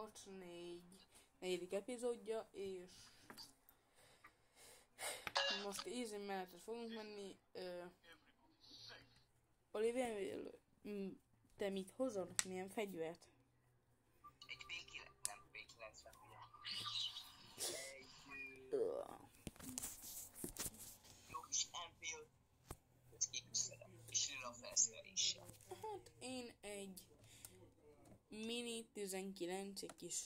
volt negyedik epizódja, és most easy menetet fogunk menni. Olivia, te mit hozol? Milyen fegyvert? Egy P9, nem P90, ugye? Jó kis MP5, ezt kiküszedem, és lila felszereléssel. Hát én egy Mini 19, egy kis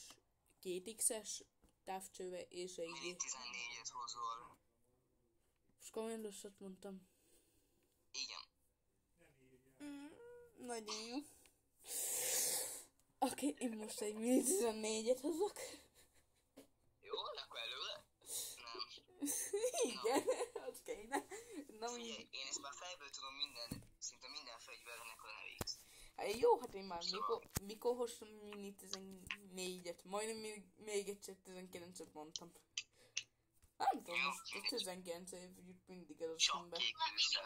2X-es távcsőve, és egy... Mini 14-et hozol. Most komolyan rosszat mondtam. Igen. Nagyon jó. Oké, én most egy Mini 14-et hozok. Jó, akkor előle? Nem. Igen, az kéne. Na, Figyelj, én ezt már fejből tudom szinte minden fegyvernek a nevét. Hát jó, hát én már mikor hoztam Mini 14-et, majdnem még egyszer 19-et mondtam. Nem tudom, most a 19 év jut mindig az eszembe. Csak kék lőszer.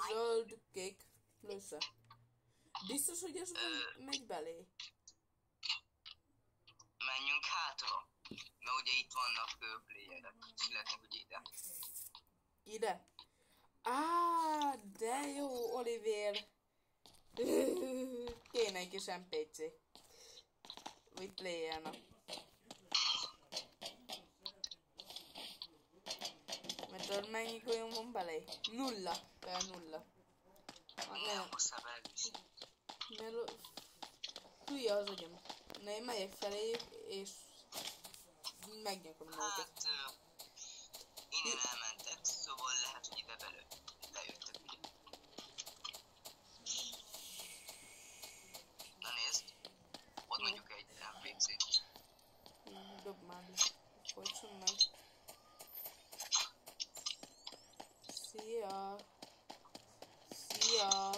Zöld, kék, lőszer. Biztos, hogy ez megy belé? Menjünk hátra. Mert ugye itt vannak playerek, születnek ugye ide. Ide? De jó, Oliver. Kéne egy kis NPC. Vagy playerna. Mert tudod mennyi golyom van belé? 0. Tehát 0. Nem hozzább elviszi. Mert hülye az agyam. Na én megyek felé, és megnyakom őket. Hát, innen elmentek, szóval lehet, hogy ide bejöttek ugye. Na nézd, ott mondjuk egy NPC. Dob már le. Folytson meg. Szia! Szia!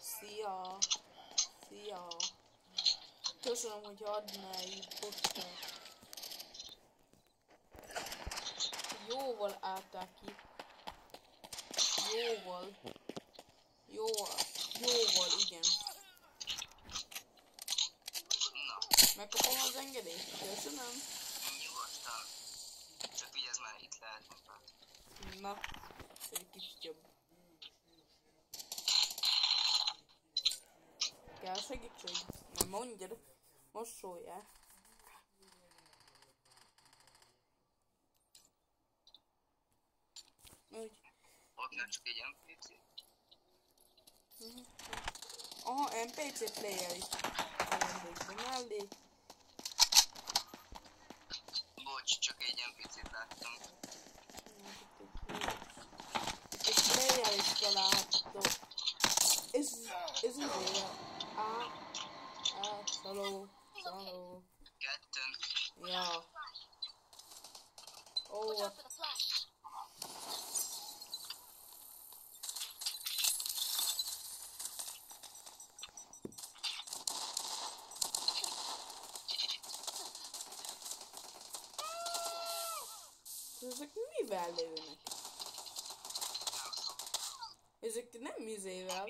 Szia! Szia! Köszönöm, hogy adnál így postát. Jóval állták ki. Jóval, igen. Na, Megkapom az engedélyt? Köszönöm. nyugodtan. Csak vigyázz már, itt lehet mutat. Na, egy kicsit jobb. Kell segítség? Nem mondjad. Most szóljál. Úgy. Ott nem csak egy NPC. Aha, NPC player is. Ajándékban mellé. Bocs, csak egy NPC-t láttam. Egy player is kell látható. Ez izé. Szaló. Ketten. Ja. Ó, ezek mivel lőnek? Ezek nem izével.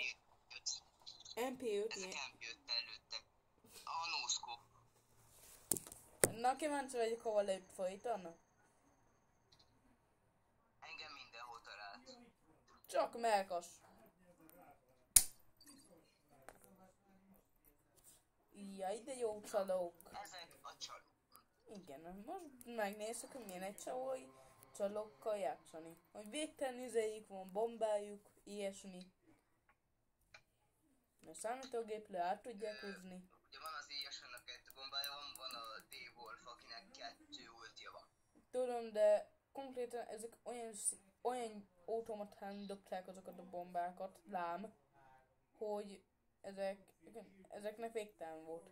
MP5 Ezek ilyen. MP5-tel lőttek. A no-scope. Na, kíváncsi vagyok, hova lőtt folyton. Engem mindenhol talált. Csak melkas. Jaj, de jó csalók. Ezek a csalók. Igen, most megnézzük, hogy milyen egy csalókkal játszani. Hogy végtelen izéjük van, bombájuk, ilyesmi. A számítógépre át tudják húzni. Ugye van az IS-nek 2 bombája, van a D-Wolf, akinek 2 ultja van. Tudom, de konkrétan ezek olyan automatán dobták azokat a bombákat, lám, hogy ezeknek végtelen volt.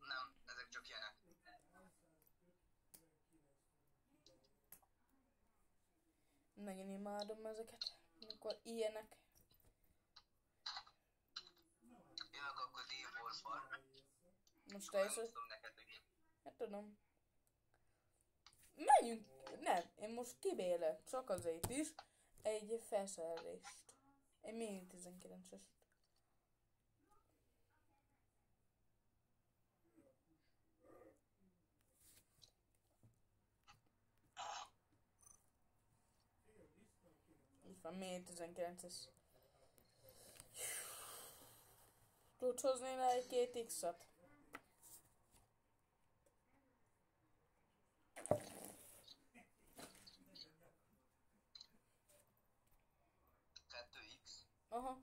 Nem, ezek csak ilyenek. Nagyon imádom ezeket, amikor ilyenek. Jövök akkor D-Wolf-al. Most eljössz? Megmutatom neked, hogy Hát tudom. Menjünk! Nem, én most kibélek, csak azért is, egy felszerelést. Egy Mini 19-est. Itt van még 19-es. Tudsz hozni le egy 2 X-at? Aha.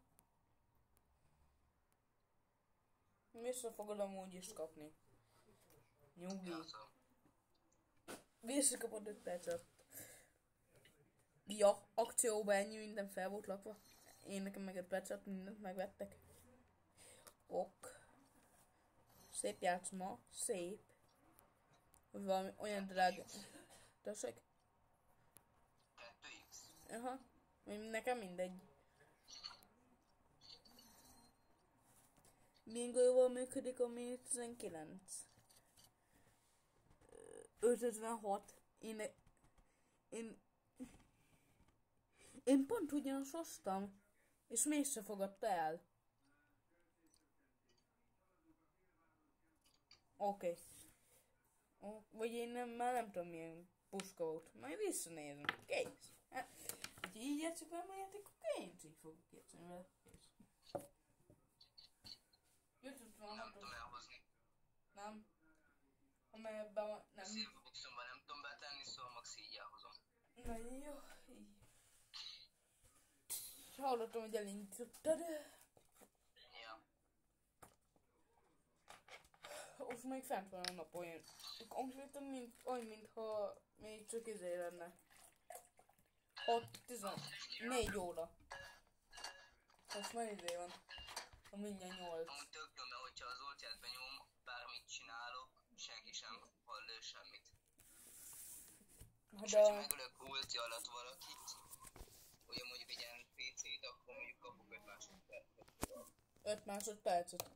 Vissza fogod amúgy is kapni. Nyugi. Visszakapod 5 percet. Ja, akcióban ennyi minden fel volt lakva. Én nekem meg 5 percet mindent megvettek. Ok. Szép játszma. Szép. Hogy valami olyan drága. Tessék? 2x. Aha. Nekem mindegy. Bingóval működik a Mi 19. 556. Én pont ugyanazt hoztam. És mégse fogadta el. Oké. Vagy én már nem tudom milyen puska volt. Majd visszanézem. Kész. Hát, hogy így játszok vele a játékot, én is így fogok játszani vele. Nem tudom elhozni. Nem. Amelyben van, nem. Szívboxomban nem tudom betenni, szóval max így elhozom. Nagyon jó. Így. Hallottam, hogy elindítottad. Ja. Most még fent van a nap olyan. Konkrétan olyan, mintha még csak lenne. 14 óra. Most már van. A mindjárt 8. Amúgy tök jó, mert hogyha az ultját benyom, bármit csinálok, senki sem hall ő semmit. És hogyha megölök ulti alatt valakit, ugye mondjuk egy NPC-t, akkor mondjuk kapok 5 másodpercet. 5 másodpercet?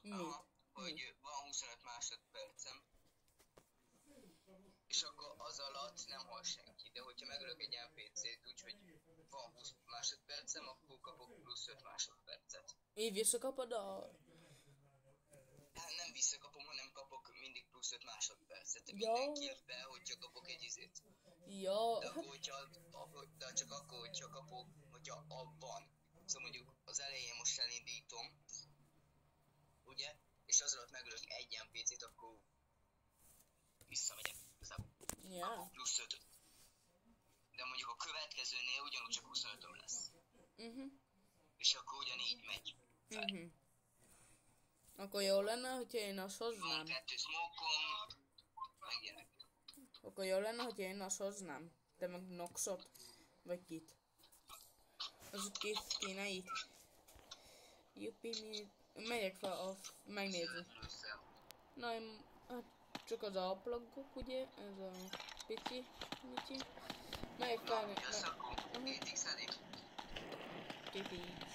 Mit? Aha, hogy van 25 másodpercem. És akkor az alatt nem hall senki, de hogyha megölök egy NPC-t úgyhogy van 20 másodpercem, akkor kapok plusz 5 másodpercet. Így visszakapod a... Hát nem visszakapom, hanem kapok mindig plusz 5 másodpercet. Ja. Minden killbe, hogyha kapok egy izét. Ja. De, akkor, de csak akkor, hogyha kapok, hogyha abban. Szóval mondjuk az elején most elindítom, ugye? És az alatt megölök egy NPC-t, akkor visszamegyek. Ja. Kapok plusz 5. De mondjuk a következőnél ugyanúgy csak 25-öm lesz. És akkor ugyanígy megy. Akkor jó lenne, hogyha én azt hoznám. Van 2 smoke-om, meg ilyenek. Akkor jó lenne, hogyha én azt hoznám. Te meg Noxot? Vagy kit? Az két kéne itt. Juppi, megyek fel, megnézni. Na, én, hát csak az alplagok, ugye? Ez a pici. Megyek fel... Jössz akkor, 2x-edik. 2x.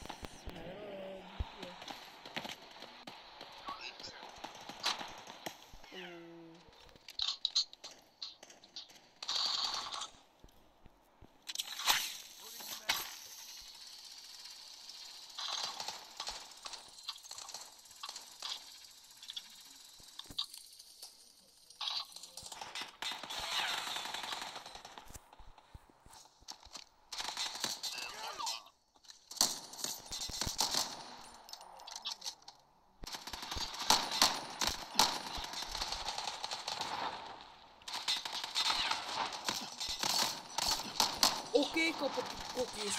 Oké, kapok kokis.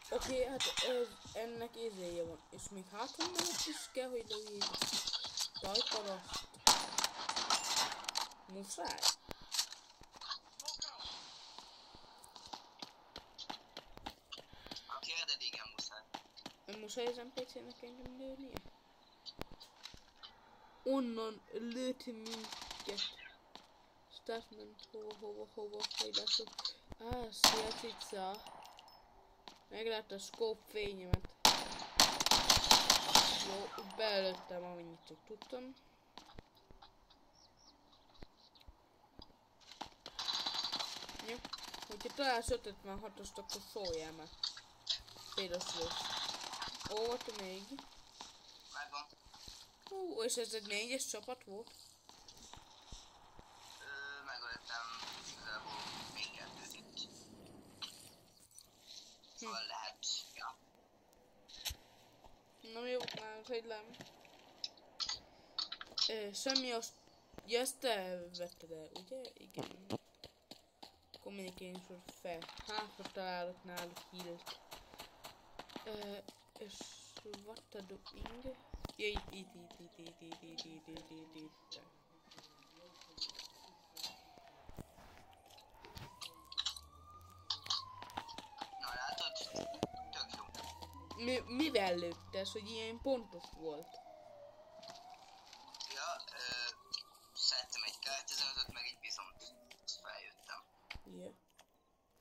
Oké, hát ennek ézéje van. És még hátul mellett is kell, hogy lőjék. Tajparaszt. Muszáj. Ha kérded, igen, muszáj. Muszáj az NPC-nek engem lőnie? Onnan lőtt minket. Startment, hova, fejlesztő. Szia cica. Meglátta a scope fényemet. Jó, belőttem, amennyit csak tudtam. Jó, hogyha találsz 556-ost, akkor szóljál már. Például. Ott még. Megvan. És ez egy 4-es csapat volt? Megöltem igazából még 2-t itt. hagylám. Semmi azt... Ja, ezt te vetted el, ugye? Igen. Communication fel. Hátra találok náluk hírt. És what a doing? Ja, itt. Na látod? Tök jó. Mivel lőttes, hogy ilyen pontos volt? Ja, szedtem egy K15-öt, meg egy bizont. Azt feljöttem. Yeah.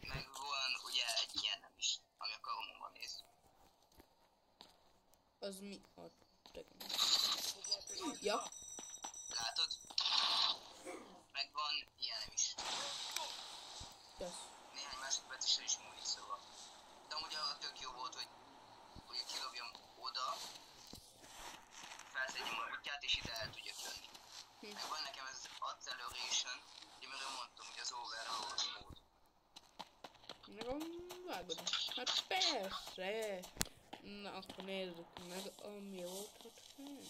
Meg van ugye egy ilyen nem is, ami a karomon néz. Az mi a tököm? Ja. Látod? Meg van ilyen is. Kösz. Néhány másodpercesre is múlik, szóval. De amúgy arra tök jó volt, hogy kilobjam oda, felszedjem a útját és ide el tudjak jönni. Meg van nekem ez az acceleration, ugye miről mondtam, hogy az overhaul mód. Nekem vágod. Hát persze. Na akkor nézzük meg, ami oldhat fent.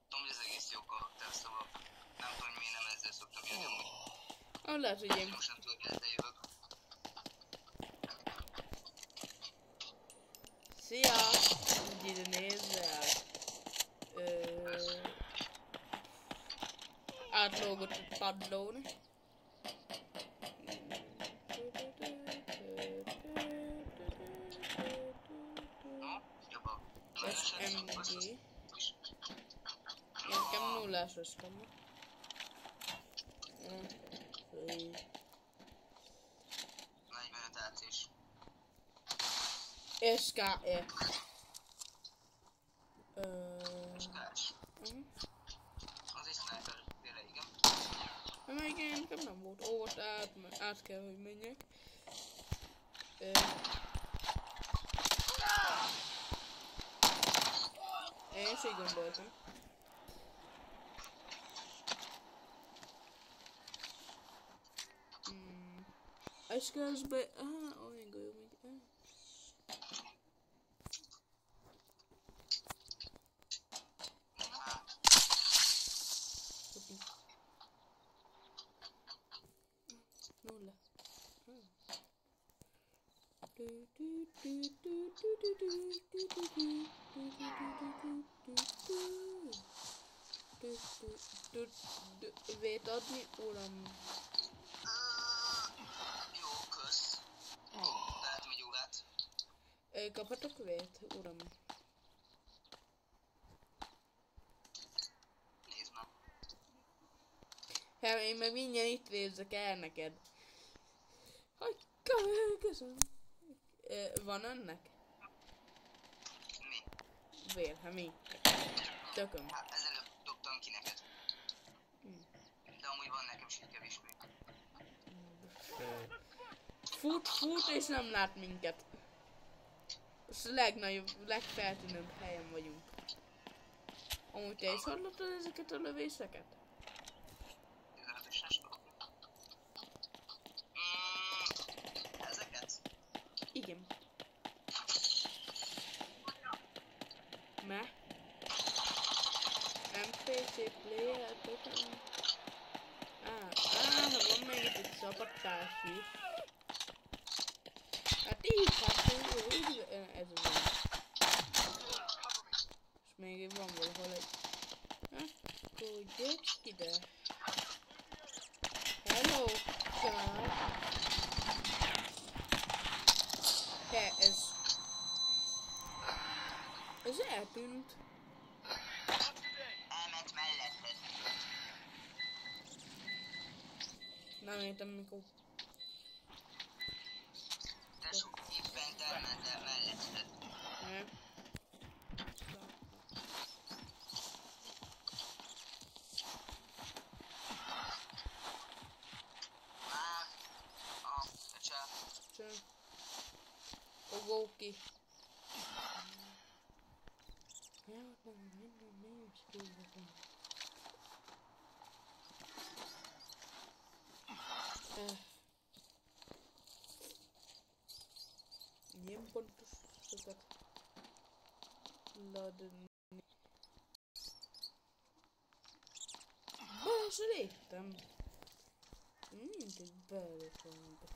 Tudom, hogy ez egész jó karakter, szóval nem tudom, hogy miért nem ezzel szoktam jönni amúgy. Lehet, hogy én... Most nem tudom, hogy ezzel jövök. Szia! Úgy ide nézzel. Átlógott egy padlón. No, jobban. SMG. Nekem nullás összkom. 45 AC-s. SKE. Skás. Az is sniper, tényleg igen. Hát meg én nekem nem volt. Ó, ott át kell, hogy menjek. Én is így gondoltam. És közben... olyan jó, hogy... Nulla. Vét adni, uram. Jó, kösz. Lehetem egy órát. Kaphatok vét, uram? Nézd meg. Hát én meg mindjárt itt vérzek el neked. Köszönöm. Van ennek? Mi? Vér, hát mi? Tököm. Hát ezelőtt dobtam ki neked. De amúgy van nekem is egy kevés még. Fut, és nem lát minket. Ez a legnagyobb, legfeltűnőbb helyen vagyunk. Amúgy te is hallottad ezeket a lövéseket? 15-ös ezeket? Igen. Me? NPC player, tököm. Van még itt egy csapattárs is. Hát így, ez az. És még van valahol egy... Akkor gyere ide. Hello, sir. Te, ez eltűnt. Elment melletted. Nem értem mikor. Tesó, itt bent elment el melletted. Nem. Csá. Fogó ki. Ilyen pontos. sokat ladni. Be se léptem. Mindegy, beléptem be.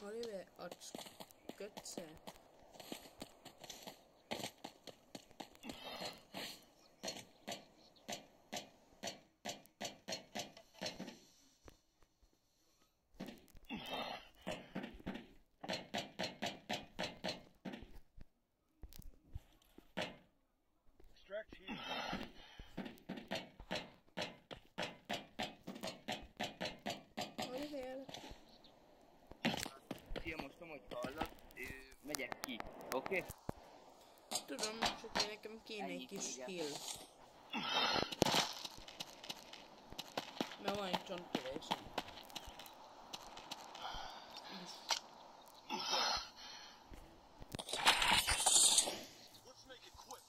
Oliver Atsch Götze. Extract here. Oliver. Szia, most hogy hallod, megyek ki, oké? Tudom, csak nekem kéne egy kis heal. Mert van egy csontkövésem. Let's make it quick.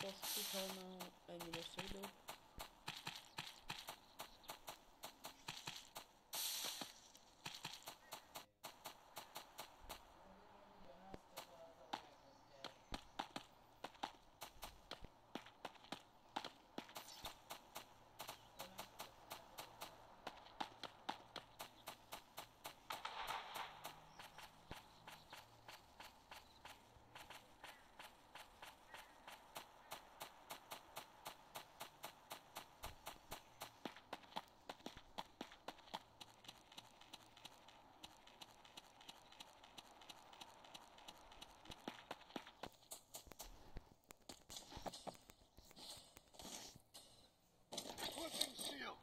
most utána ennyi lesz a videó. Flipping seal.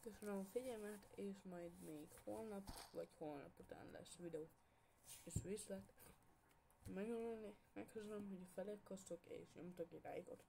Köszönöm a figyelmet, és majd még holnap, vagy holnap után lesz videó. És viszlát, megköszönöm, hogy feliratkoztok és nyomtok egy lájkot.